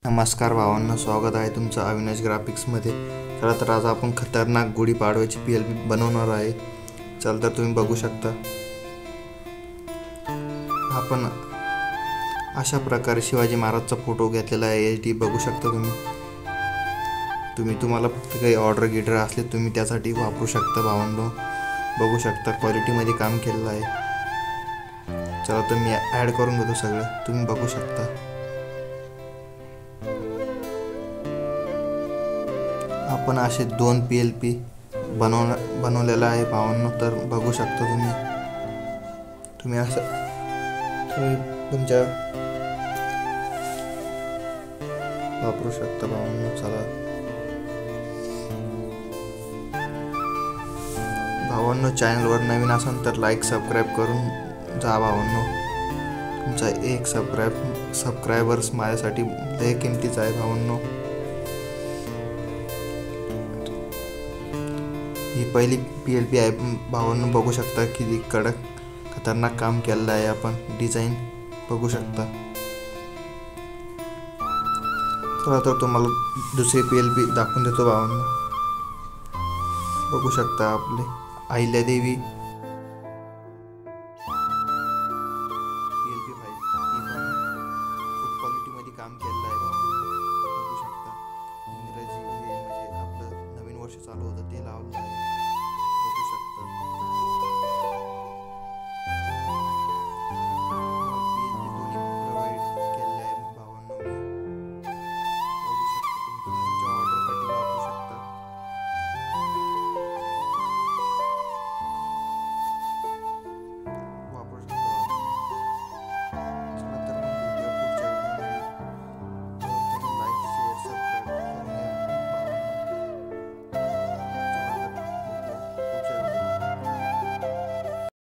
नमस्कार भावांनो, स्वागत आहे तुमचं अविनाश ग्राफिक्समध्ये। चला तर आज आपण खतरनाक गुढीपाडव्याची PLP बनवणार आहे। चल तर तुम्ही बघू शकता आपण अशा प्रकारे शिवाजी महाराजचा फोटो घेतलेला आहे। HD बघू शकता तुम्हाला फक्त काही ऑर्डर गिटर असले तुम्ही त्यासाठी वापरू शकता। भावांनो बघू शकता क्वालिटीमध्ये काम केलेलं आहे। चला तर मी ॲड करून घेतो सगळं, तुम्ही बघू शकता। आपण असे 2 PLP बनवलेला आहे भावांनो, तर बघू शकता तुम्ही असं तुमच्या वापरू शकता भावांनो। चला भावांनो, चॅनलवर नवीन असाल तर लाईक सबस्क्राईब करून जा भावांनो। तुमचा एक सबस्क्रायबर्स माझ्यासाठी लय किमतीचा आहे भावांनो। ही पहिली PLP आहे भावांनो, बघू शकता किती कडक खतरनाक काम केलेलं आहे। आपण डिझाईन बघू शकता। चला तर तुम्हाला दुसरी PLP दाखवून देतो भावांनो। बघू शकता आपले अहिल्यादेवी PLP फाईल खूप क्वालिटीमध्ये काम केलेलं आहे भावांनो। बघू शकता इंग्रजी हे म्हणजे आपलं नवीन वर्ष चालू होतं